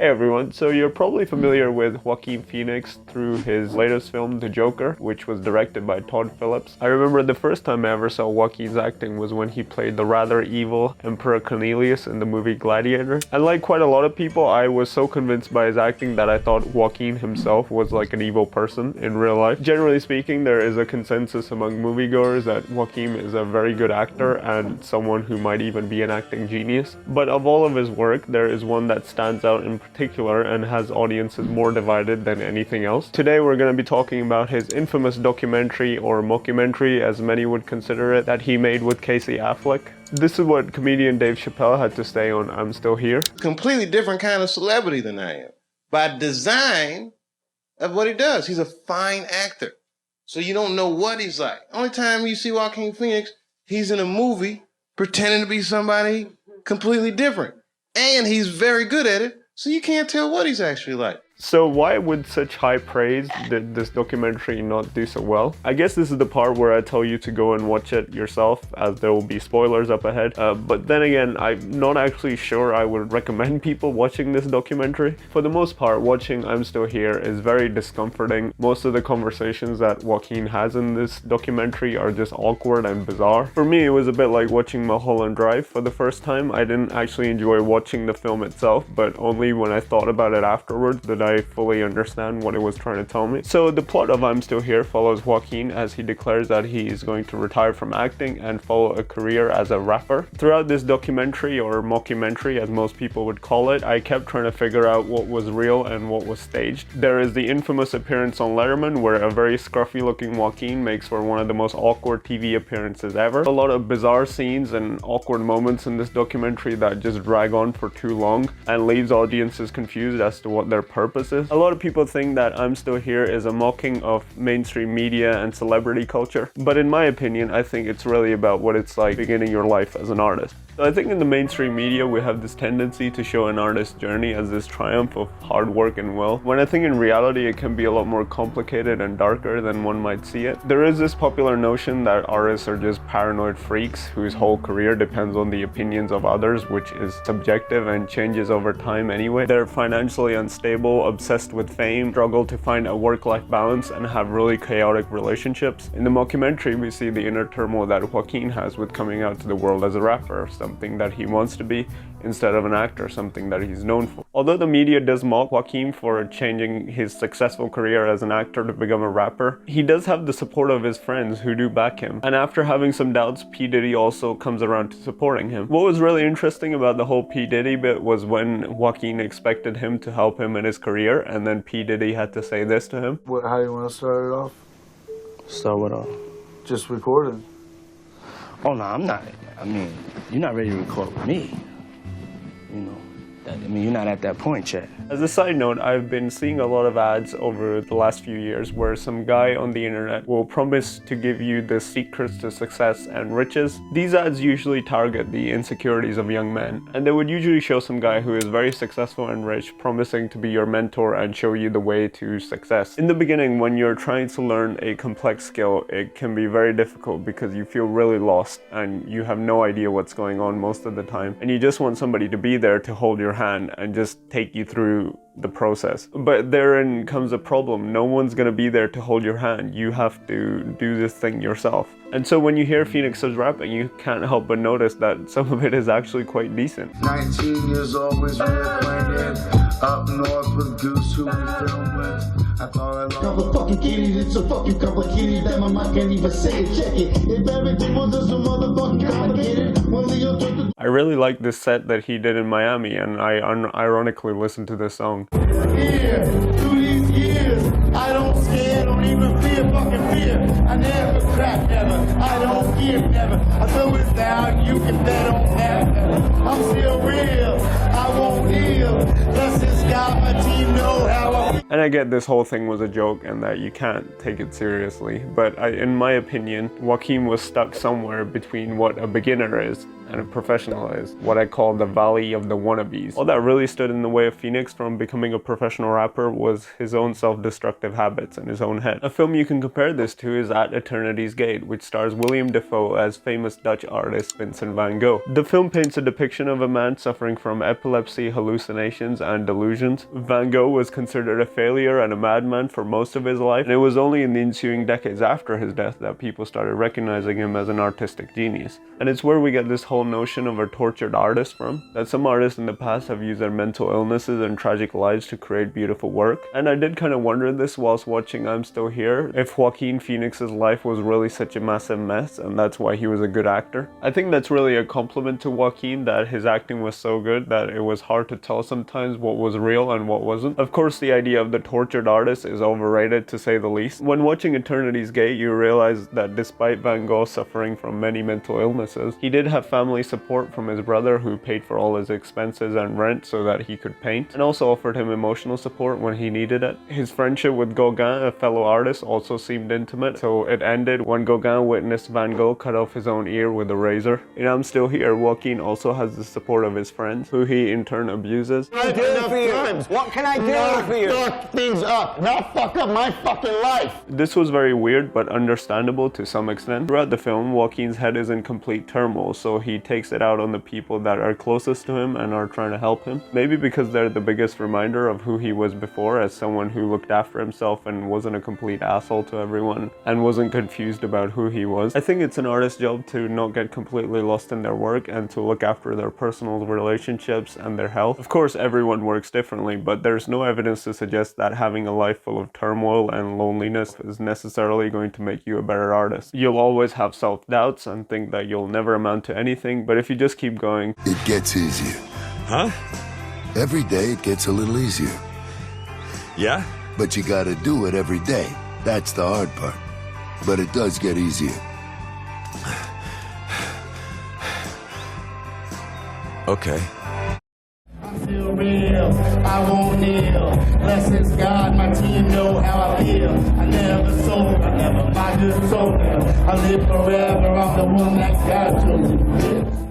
Hey everyone, so you're probably familiar with Joaquin Phoenix through his latest film, The Joker, which was directed by Todd Phillips. I remember the first time I ever saw Joaquin's acting was when he played the rather evil Emperor Cornelius in the movie Gladiator. And like quite a lot of people, I was so convinced by his acting that I thought Joaquin himself was like an evil person in real life. Generally speaking, there is a consensus among moviegoers that Joaquin is a very good actor and someone who might even be an acting genius. But of all of his work, there is one that stands out in particular and has audiences more divided than anything else. Today we're going to be talking about his infamous documentary, or mockumentary as many would consider it, that he made with Casey Afleck. This is what comedian Dave Chappelle had to say on I'm Still Here. Completely different kind of celebrity than I am. By design of what he does. He's a fine actor. So you don't know what he's like. Only time you see Joaquin Phoenix, he's in a movie pretending to be somebody completely different. And he's very good at it. So you can't tell what he's actually like. So why would such high praise did this documentary not do so well? I guess this is the part where I tell you to go and watch it yourself, as there will be spoilers up ahead. But then again, I'm not actually sure I would recommend people watching this documentary. For the most part, watching I'm Still Here is very discomforting. Most of the conversations that Joaquin has in this documentary are just awkward and bizarre. For me, it was a bit like watching Mulholland Drive for the first time. I didn't actually enjoy watching the film itself, but only when I thought about it afterwards did I fully understand what it was trying to tell me. So the plot of I'm Still Here follows Joaquin as he declares that he is going to retire from acting and follow a career as a rapper. Throughout this documentary, or mockumentary as most people would call it, I kept trying to figure out what was real and what was staged. There is the infamous appearance on Letterman where a very scruffy looking Joaquin makes for one of the most awkward TV appearances ever. A lot of bizarre scenes and awkward moments in this documentary that just drag on for too long and leaves audiences confused as to what their purpose is. A lot of people think that I'm Still Here is a mocking of mainstream media and celebrity culture, but in my opinion, I think it's really about what it's like beginning your life as an artist. So I think in the mainstream media, we have this tendency to show an artist's journey as this triumph of hard work and will, when I think in reality it can be a lot more complicated and darker than one might see it. There is this popular notion that artists are just paranoid freaks whose whole career depends on the opinions of others, which is subjective and changes over time anyway. They're financially unstable, obsessed with fame, struggle to find a work-life balance, and have really chaotic relationships. In the mockumentary, we see the inner turmoil that Joaquin has with coming out to the world as a rapper, something that he wants to be instead of an actor, something that he's known for. Although the media does mock Joaquin for changing his successful career as an actor to become a rapper, he does have the support of his friends who do back him. And after having some doubts, P. Diddy also comes around to supporting him. What was really interesting about the whole P. Diddy bit was when Joaquin expected him to help him in his career, and then P. Diddy had to say this to him. How do you want to start it off? Start what off? Just recording. Oh, no, I'm not. I mean, you're not ready to record with me. You know, you're not at that point yet. As a side note, I've been seeing a lot of ads over the last few years where some guy on the internet will promise to give you the secrets to success and riches. These ads usually target the insecurities of young men, and they would usually show some guy who is very successful and rich promising to be your mentor and show you the way to success. In the beginning, when you're trying to learn a complex skill, it can be very difficult because you feel really lost and you have no idea what's going on most of the time, and you just want somebody to be there to hold your hand and just take you through the process. But therein comes a problem. No one's gonna be there to hold your hand. You have to do this thing yourself. And so when you hear Phoenix's rapping, you can't help but notice that some of it is actually quite decent. 19 years old, was playing up north with Goose, who we film with. I thought I loved Couple fucking kitties, it's so fucking complicated that my mind can't even say it. Check it. If everything was just so motherfucking complicated, when Leo took the I really like this set that he did in Miami, and I ironically listened to this song. Here, through these years, I don't scare, don't even fear, fucking fear. I never crack, never. I don't give, never. I throw it down, you can bet on that, never. I'm still real, I won't heal. Let's just got my team know how I. And I get this whole thing was a joke and that you can't take it seriously, but in my opinion, Joaquin was stuck somewhere between what a beginner is and it professionalized what I call the valley of the wannabes. All that really stood in the way of Phoenix from becoming a professional rapper was his own self-destructive habits in his own head. A film you can compare this to is At Eternity's Gate, which stars William Dafoe as famous Dutch artist Vincent van Gogh. The film paints a depiction of a man suffering from epilepsy, hallucinations, and delusions. Van Gogh was considered a failure and a madman for most of his life, and it was only in the ensuing decades after his death that people started recognizing him as an artistic genius. And it's where we get this whole notion of a tortured artist from, that some artists in the past have used their mental illnesses and tragic lives to create beautiful work. And I did kind of wonder this whilst watching I'm Still Here, if Joaquin Phoenix's life was really such a massive mess and that's why he was a good actor. I think that's really a compliment to Joaquin, that his acting was so good that it was hard to tell sometimes what was real and what wasn't. Of course, the idea of the tortured artist is overrated to say the least. When watching Eternity's Gate, you realize that despite Van Gogh suffering from many mental illnesses, he did have family support from his brother who paid for all his expenses and rent so that he could paint, and also offered him emotional support when he needed it. His friendship with Gauguin, a fellow artist, also seemed intimate, so it ended when Gauguin witnessed Van Gogh cut off his own ear with a razor. In I'm Still Here, Joaquin also has the support of his friends, who he in turn abuses. What can I do for you? Fuck things up, not fuck up my fucking life. This was very weird but understandable to some extent. Throughout the film, Joaquin's head is in complete turmoil, so he takes it out on the people that are closest to him and are trying to help him. Maybe because they're the biggest reminder of who he was before as someone who looked after himself and wasn't a complete asshole to everyone and wasn't confused about who he was. I think it's an artist's job to not get completely lost in their work and to look after their personal relationships and their health. Of course, everyone works differently, but there's no evidence to suggest that having a life full of turmoil and loneliness is necessarily going to make you a better artist. You'll always have self-doubts and think that you'll never amount to anything, but if you just keep going, it gets easier. Huh? Every day it gets a little easier. Yeah? But you gotta do it every day. That's the hard part. But it does get easier. Okay. I feel real, I won't kneel. Bless his God, my team know how I feel. I never sold, I never buy good soul. I live forever, I'm the one that God chose to live.